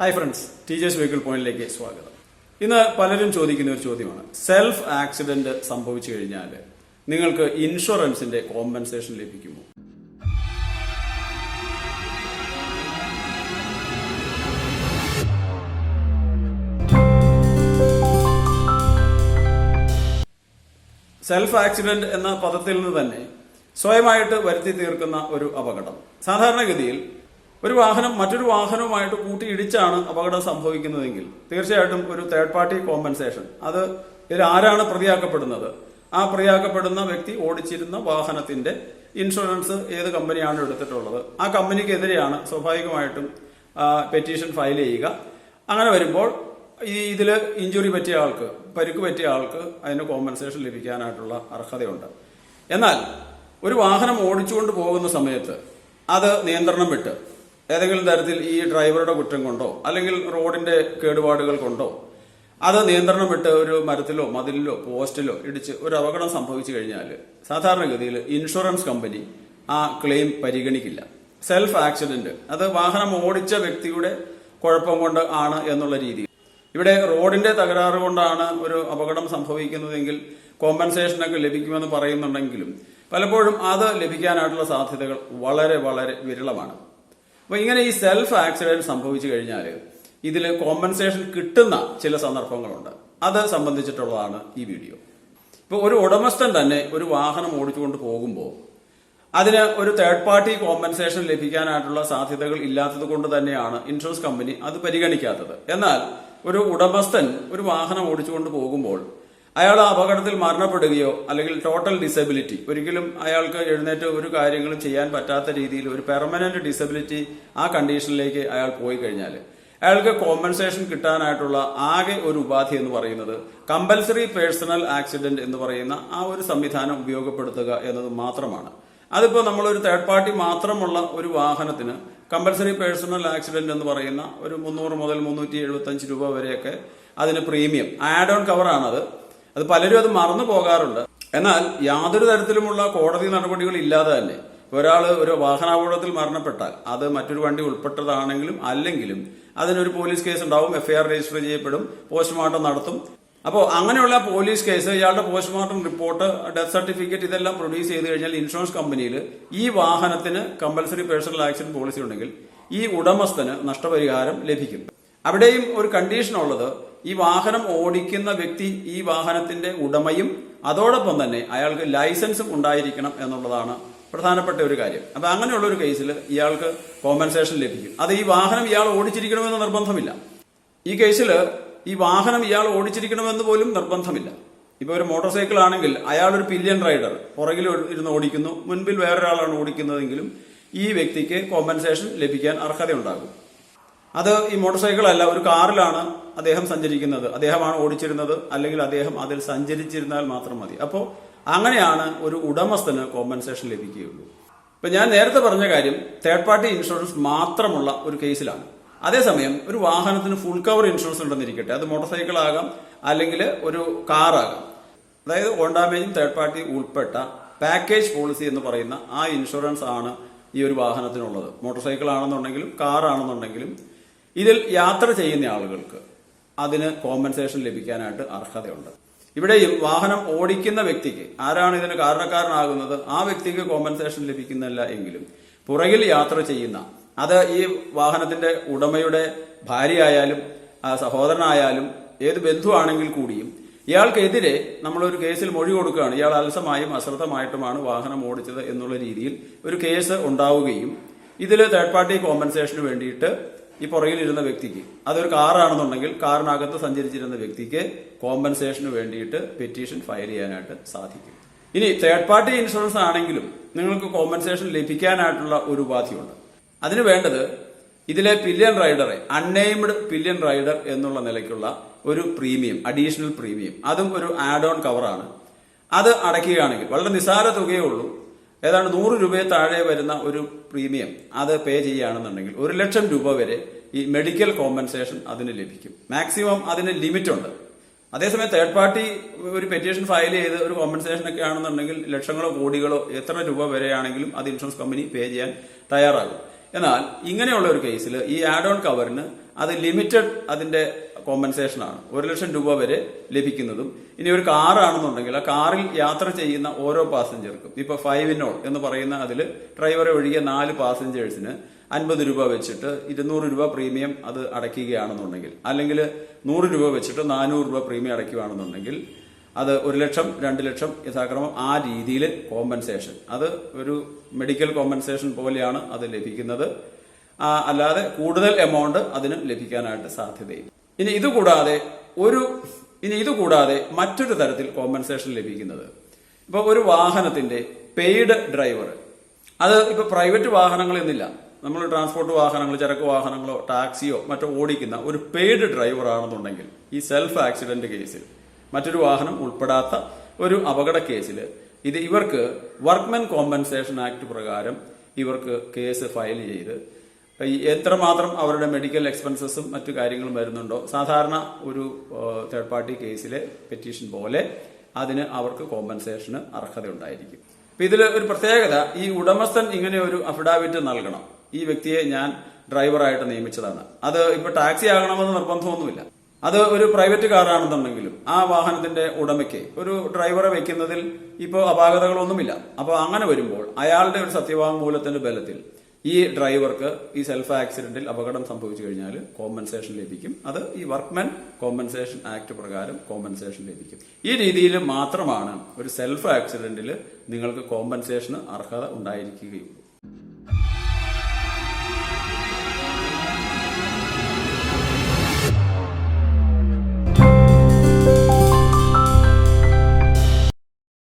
Hi friends, teachers vehicle പോയിന്റിലേക്ക് സ്വാഗതം. ഇന്ന് പലരും ചോദിക്കുന്ന ഒരു ചോദ്യമാണ്, സെൽഫ് ആക്സിഡന്റ് സംഭവിച്ചു കഴിഞ്ഞാൽ നിങ്ങൾക്ക് ഇൻഷുറൻസിന്റെ കോമ്പൻസേഷൻ ലഭിക്കുമോ? സെൽഫ് ആക്സിഡന്റ് എന്ന പദത്തിൽ നിന്ന് തന്നെ സ്വയമായിട്ട് വരുത്തി തീർക്കുന്ന ഒരു അപകടം. സാധാരണഗതിയിൽ ഒരു വാഹനം മറ്റൊരു വാഹനവുമായിട്ട് കൂട്ടിയിടിച്ചാണ് അപകടം സംഭവിക്കുന്നതെങ്കിൽ തീർച്ചയായിട്ടും ഒരു തേർഡ് പാർട്ടി കോമ്പൻസേഷൻ, അത് ഇതിൽ ആരാണ് പ്രതിയാക്കപ്പെടുന്നത്, ആ പ്രതിയാക്കപ്പെടുന്ന വ്യക്തി ഓടിച്ചിരുന്ന വാഹനത്തിന്റെ ഇൻഷുറൻസ് ഏത് കമ്പനിയാണ് എടുത്തിട്ടുള്ളത്, ആ കമ്പനിക്കെതിരെയാണ് സ്വാഭാവികമായിട്ടും പെറ്റീഷൻ ഫയൽ ചെയ്യുക. അങ്ങനെ വരുമ്പോൾ ഇതിൽ ഇഞ്ചുറി പറ്റിയ ആൾക്ക്, പരിക്ക് പറ്റിയ ആൾക്ക് അതിന് കോമ്പൻസേഷൻ ലഭിക്കാനായിട്ടുള്ള അർഹതയുണ്ട്. എന്നാൽ ഒരു വാഹനം ഓടിച്ചുകൊണ്ട് പോകുന്ന സമയത്ത് അത് നിയന്ത്രണം വിട്ട് ഏതെങ്കിലും തരത്തിൽ ഈ ഡ്രൈവറുടെ കുറ്റം കൊണ്ടോ അല്ലെങ്കിൽ റോഡിന്റെ കേടുപാടുകൾ കൊണ്ടോ അത് നിയന്ത്രണം വിട്ട് ഒരു മരത്തിലോ മതിലിലോ പോസ്റ്റിലോ ഇടിച്ച് ഒരു അപകടം സംഭവിച്ചു കഴിഞ്ഞാൽ സാധാരണഗതിയിൽ ഇൻഷുറൻസ് കമ്പനി ആ ക്ലെയിം പരിഗണിക്കില്ല. സെൽഫ് ആക്സിഡന്റ്, അത് വാഹനം ഓടിച്ച വ്യക്തിയുടെ കുഴപ്പം കൊണ്ട് ആണ് എന്നുള്ള രീതിയിൽ. ഇവിടെ റോഡിന്റെ തകരാറ് കൊണ്ടാണ് ഒരു അപകടം സംഭവിക്കുന്നതെങ്കിൽ കോമ്പൻസേഷനൊക്കെ ലഭിക്കുമെന്ന് പറയുന്നുണ്ടെങ്കിലും പലപ്പോഴും അത് ലഭിക്കാനായിട്ടുള്ള സാധ്യതകൾ വളരെ വളരെ വിരളമാണ്. അപ്പൊ ഇങ്ങനെ ഈ സെൽഫ് ആക്സിഡന്റ് സംഭവിച്ചു കഴിഞ്ഞാൽ ഇതിൽ കോമ്പൻസേഷൻ കിട്ടുന്ന ചില സന്ദർഭങ്ങളുണ്ട്. അത് സംബന്ധിച്ചിട്ടുള്ളതാണ് ഈ വീഡിയോ. ഇപ്പൊ ഒരു ഉടമസ്ഥൻ തന്നെ ഒരു വാഹനം ഓടിച്ചുകൊണ്ട് പോകുമ്പോൾ അതിന് ഒരു തേർഡ് പാർട്ടി കോമ്പൻസേഷൻ ലഭിക്കാനായിട്ടുള്ള സാധ്യതകൾ ഇല്ലാത്തത് കൊണ്ട് തന്നെയാണ് ഇൻഷുറൻസ് കമ്പനി അത് പരിഗണിക്കാത്തത്. എന്നാൽ ഒരു ഉടമസ്ഥൻ ഒരു വാഹനം ഓടിച്ചുകൊണ്ട് പോകുമ്പോൾ അയാൾ ആ അപകടത്തിൽ മരണപ്പെടുകയോ അല്ലെങ്കിൽ ടോട്ടൽ ഡിസബിലിറ്റി, ഒരിക്കലും അയാൾക്ക് എഴുന്നേറ്റ് ഒരു കാര്യങ്ങളും ചെയ്യാൻ പറ്റാത്ത രീതിയിൽ ഒരു പെർമനന്റ് ഡിസബിലിറ്റി ആ കണ്ടീഷനിലേക്ക് അയാൾ പോയി കഴിഞ്ഞാൽ അയാൾക്ക് കോമ്പൻസേഷൻ കിട്ടാനായിട്ടുള്ള ആകെ ഒരു ഉപാധി എന്ന് പറയുന്നത് കമ്പൽസറി പേഴ്സണൽ ആക്സിഡന്റ് എന്ന് പറയുന്ന ആ ഒരു സംവിധാനം ഉപയോഗപ്പെടുത്തുക എന്നത് മാത്രമാണ്. അതിപ്പോ നമ്മളൊരു തേർഡ് പാർട്ടി മാത്രമുള്ള ഒരു വാഹനത്തിന് കമ്പൽസറി പേഴ്സണൽ ആക്സിഡന്റ് എന്ന് പറയുന്ന ഒരു 300 മുതൽ 375 രൂപ വരെയൊക്കെ അതിന് പ്രീമിയം ആഡ് ഓൺ കവറാണത്. അത് പലരും അത് മറന്നു പോകാറുണ്ട്. എന്നാൽ യാതൊരു തരത്തിലുമുള്ള കോടതി നടപടികൾ ഇല്ലാതെ തന്നെ ഒരാൾ ഒരു വാഹനാപകടത്തിൽ മരണപ്പെട്ടാൽ അത് മറ്റൊരു വണ്ടി ഉൾപ്പെട്ടതാണെങ്കിലും അല്ലെങ്കിലും അതിനൊരു പോലീസ് കേസ് ഉണ്ടാവും, FIR രജിസ്റ്റർ ചെയ്യപ്പെടും, പോസ്റ്റ്മോർട്ടം നടത്തും. അപ്പോൾ അങ്ങനെയുള്ള പോലീസ് കേസ്, ഇയാളുടെ പോസ്റ്റ്മോർട്ടം റിപ്പോർട്ട്, ഡെത്ത് സർട്ടിഫിക്കറ്റ് ഇതെല്ലാം പ്രൊഡ്യൂസ് ചെയ്ത് കഴിഞ്ഞാൽ ഇൻഷുറൻസ് കമ്പനിയിൽ ഈ വാഹനത്തിന് കമ്പൽസറി പേഴ്സണൽ ആക്സിഡന്റ് പോളിസി ഉണ്ടെങ്കിൽ ഈ ഉടമസ്ഥന് നഷ്ടപരിഹാരം ലഭിക്കും. അവിടെയും ഒരു കണ്ടീഷൻ ഉള്ളത്, ഈ വാഹനം ഓടിക്കുന്ന വ്യക്തി ഈ വാഹനത്തിന്റെ ഉടമയും അതോടൊപ്പം തന്നെ അയാൾക്ക് ലൈസൻസും ഉണ്ടായിരിക്കണം എന്നുള്ളതാണ് പ്രധാനപ്പെട്ട ഒരു കാര്യം. അപ്പൊ അങ്ങനെയുള്ള ഒരു കേസിൽ ഇയാൾക്ക് കോമ്പൻസേഷൻ ലഭിക്കും. അത് ഈ വാഹനം ഇയാൾ ഓടിച്ചിരിക്കണമെന്ന് നിർബന്ധമില്ല. ഈ കേസിൽ ഈ വാഹനം ഇയാൾ ഓടിച്ചിരിക്കണമെന്ന് പോലും നിർബന്ധമില്ല. ഇപ്പൊ ഒരു മോട്ടോർ സൈക്കിൾ ആണെങ്കിൽ അയാൾ ഒരു പില്യൻ റൈഡർ പുറകിൽ ഇരുന്ന് ഓടിക്കുന്നു, മുൻപിൽ വേറൊരാളാണ് ഓടിക്കുന്നതെങ്കിലും ഈ വ്യക്തിക്ക് കോമ്പൻസേഷൻ ലഭിക്കാൻ അർഹതയുണ്ടാകും. അത് ഈ മോട്ടോർ സൈക്കിൾ അല്ല, ഒരു കാറിലാണ് അദ്ദേഹം സഞ്ചരിക്കുന്നത്, അദ്ദേഹമാണ് ഓടിച്ചിരുന്നത്, അല്ലെങ്കിൽ അദ്ദേഹം അതിൽ സഞ്ചരിച്ചിരുന്നാൽ മാത്രം മതി. അപ്പോൾ അങ്ങനെയാണ് ഒരു ഉടമസ്ഥന് കോമ്പൻസേഷൻ ലഭിക്കുകയുള്ളൂ. ഇപ്പൊ ഞാൻ നേരത്തെ പറഞ്ഞ കാര്യം തേർഡ് പാർട്ടി ഇൻഷുറൻസ് മാത്രമുള്ള ഒരു കേസിലാണ്. അതേസമയം ഒരു വാഹനത്തിന് ഫുൾ കവർ ഇൻഷുറൻസ് ഉണ്ടെന്നിരിക്കട്ടെ, അത് മോട്ടോർ സൈക്കിൾ ആകാം അല്ലെങ്കിൽ ഒരു കാറാകാം, അതായത് ഓൺ ഡാമേജും തേർഡ് പാർട്ടി ഉൾപ്പെട്ട പാക്കേജ് പോളിസി എന്ന് പറയുന്ന ആ ഇൻഷുറൻസ് ആണ് ഈ ഒരു വാഹനത്തിനുള്ളത്. മോട്ടോർ സൈക്കിൾ ആണെന്നുണ്ടെങ്കിലും കാർ ആണെന്നുണ്ടെങ്കിലും ഇതിൽ യാത്ര ചെയ്യുന്ന ആളുകൾക്ക് അതിന് കോമ്പൻസേഷൻ ലഭിക്കാനായിട്ട് അർഹതയുണ്ട്. ഇവിടെയും വാഹനം ഓടിക്കുന്ന വ്യക്തിക്ക്, ആരാണ് ഇതിന് കാരണക്കാരനാകുന്നത്, ആ വ്യക്തിക്ക് കോമ്പൻസേഷൻ ലഭിക്കുന്നില്ല എങ്കിലും പുറകിൽ യാത്ര ചെയ്യുന്ന, അത് ഈ വാഹനത്തിന്റെ ഉടമയുടെ ഭാര്യയായാലും സഹോദരനായാലും ഏത് ബന്ധുവാണെങ്കിൽ കൂടിയും ഇയാൾക്കെതിരെ നമ്മളൊരു കേസിൽ മൊഴി കൊടുക്കുകയാണ്, ഇയാൾ അലസമായും അശ്രദ്ധമായിട്ടുമാണ് വാഹനം ഓടിച്ചത് എന്നുള്ള രീതിയിൽ ഒരു കേസ് ഉണ്ടാവുകയും ഇതിൽ തേർഡ് പാർട്ടി കോമ്പൻസേഷന് വേണ്ടിയിട്ട് ഈ പുറകിലിരുന്ന വ്യക്തിക്ക്, അതൊരു കാറാണെന്നുണ്ടെങ്കിൽ കാറിനകത്ത് സഞ്ചരിച്ചിരുന്ന വ്യക്തിക്ക് കോമ്പൻസേഷന് വേണ്ടിയിട്ട് പെറ്റീഷൻ ഫയൽ ചെയ്യാനായിട്ട് സാധിക്കും. ഇനി തേർഡ് പാർട്ടി ഇൻഷുറൻസ് ആണെങ്കിലും നിങ്ങൾക്ക് കോമ്പൻസേഷൻ ലഭിക്കാനായിട്ടുള്ള ഒരു ഉപാധിയുണ്ട്. അതിന് വേണ്ടത് ഇതിലെ പില്യൻ റൈഡറെ, അൺനെയിംഡ് പില്യൻ റൈഡർ എന്നുള്ള നിലയ്ക്കുള്ള ഒരു പ്രീമിയം, അഡീഷണൽ പ്രീമിയം, അതും ഒരു ആഡ് ഓൺ കവറാണ്. അത് അടയ്ക്കുകയാണെങ്കിൽ വളരെ നിസ്സാര തുകയേ ഉള്ളൂ, ഏതാണ്ട് 100 രൂപയെ താഴെ വരുന്ന ഒരു പ്രീമിയം അത് പേ ചെയ്യുകയാണെന്നുണ്ടെങ്കിൽ 1 ലക്ഷം രൂപ വരെ ഈ മെഡിക്കൽ കോമ്പൻസേഷൻ അതിന് ലഭിക്കും. മാക്സിമം അതിന് ലിമിറ്റ് ഉണ്ട്. അതേസമയം തേർഡ് പാർട്ടി ഒരു പെറ്റീഷൻ ഫയൽ ചെയ്ത് ഒരു കോമ്പൻസേഷൻ ഒക്കെ ആണെന്നുണ്ടെങ്കിൽ ലക്ഷങ്ങളോ കോടികളോ എത്ര രൂപ വരെയാണെങ്കിലും അത് ഇൻഷുറൻസ് കമ്പനി പേ ചെയ്യാൻ തയ്യാറാകും. എന്നാൽ ഇങ്ങനെയുള്ള ഒരു കേസിൽ ഈ ആഡ് ഓൺ കവറിന് അത് ലിമിറ്റഡ് അതിന്റെ കോമ്പൻസേഷൻ ആണ്. 1,00,000 രൂപ വരെ ലഭിക്കുന്നതും. ഇനി ഒരു കാറാണെന്നുണ്ടെങ്കിൽ ആ കാറിൽ യാത്ര ചെയ്യുന്ന ഓരോ പാസഞ്ചർക്കും ഇപ്പൊ 5 in all എന്ന് പറയുന്ന അതിൽ ഡ്രൈവറെ ഒഴികെ 4 പാസഞ്ചേഴ്സിന് 50 രൂപ വെച്ചിട്ട് 200 രൂപ പ്രീമിയം അത് അടയ്ക്കുകയാണെന്നുണ്ടെങ്കിൽ, അല്ലെങ്കിൽ 100 രൂപ വെച്ചിട്ട് 400 രൂപ പ്രീമിയം അടയ്ക്കുകയാണെന്നുണ്ടെങ്കിൽ അത് 1,00,000, 2,00,000 യഥാക്രമം ആ രീതിയിൽ കോമ്പൻസേഷൻ, അത് ഒരു മെഡിക്കൽ കോമ്പൻസേഷൻ പോലെയാണ് അത് ലഭിക്കുന്നത്. അല്ലാതെ കൂടുതൽ എമൗണ്ട് അതിന് ലഭിക്കാനായിട്ട് സാധ്യതയില്ല. ഇനി ഇതുകൂടാതെ മറ്റൊരു തരത്തിൽ കോമ്പൻസേഷൻ ലഭിക്കുന്നത്, ഇപ്പൊ ഒരു വാഹനത്തിന്റെ പെയ്ഡ് ഡ്രൈവർ, അത് ഇപ്പൊ പ്രൈവറ്റ് വാഹനങ്ങൾ എന്നില്ല, നമ്മൾ ട്രാൻസ്പോർട്ട് വാഹനങ്ങൾ, ചരക്ക് വാഹനങ്ങളോ ടാക്സിയോ മറ്റോ ഓടിക്കുന്ന ഒരു പെയ്ഡ് ഡ്രൈവർ ആണെന്നുണ്ടെങ്കിൽ, ഈ സെൽഫ് ആക്സിഡന്റ് കേസിൽ മറ്റൊരു വാഹനം ഉൾപ്പെടാത്ത ഒരു അപകട കേസിൽ ഇവർക്ക് വർക്ക്മെൻ കോമ്പൻസേഷൻ ആക്ട് പ്രകാരം ഇവർക്ക് കേസ് ഫയൽ ചെയ്ത് എത്രമാത്രം അവരുടെ മെഡിക്കൽ എക്സ്പെൻസസും മറ്റു കാര്യങ്ങളും വരുന്നുണ്ടോ, സാധാരണ ഒരു തേർഡ് പാർട്ടി കേസിലെ പെറ്റീഷൻ പോലെ അതിന് അവർക്ക് കോമ്പൻസേഷന് അർഹതയുണ്ടായിരിക്കും. അപ്പൊ ഇതിൽ ഒരു പ്രത്യേകത, ഈ ഉടമസ്ഥൻ ഇങ്ങനെ ഒരു അഫിഡാവിറ്റ് നൽകണം, ഈ വ്യക്തിയെ ഞാൻ ഡ്രൈവറായിട്ട് നിയമിച്ചതാണ്. അത് ഇപ്പൊ ടാക്സി ആകണമെന്ന് നിർബന്ധമൊന്നുമില്ല. അത് ഒരു പ്രൈവറ്റ് കാറാണെന്നുണ്ടെങ്കിലും ആ വാഹനത്തിന്റെ ഉടമയ്ക്ക് ഒരു ഡ്രൈവറെ വെക്കുന്നതിൽ ഇപ്പോൾ അപാകതകളൊന്നുമില്ല. അപ്പോൾ അങ്ങനെ വരുമ്പോൾ അയാളുടെ ഒരു സത്യവാങ്മൂലത്തിന്റെ ബലത്തിൽ ഈ ഡ്രൈവർക്ക് ഈ സെൽഫ് ആക്സിഡന്റിൽ അപകടം സംഭവിച്ചു കഴിഞ്ഞാൽ കോമ്പൻസേഷൻ ലഭിക്കും. അത് ഈ വർക്ക്മെൻ കോമ്പൻസേഷൻ ആക്ട് പ്രകാരം കോമ്പൻസേഷൻ ലഭിക്കും. ഈ രീതിയിൽ മാത്രമാണ് ഒരു സെൽഫ് ആക്സിഡന്റിൽ നിങ്ങൾക്ക് കോമ്പൻസേഷന് അർഹത ഉണ്ടായിരിക്കുകയുള്ളൂ.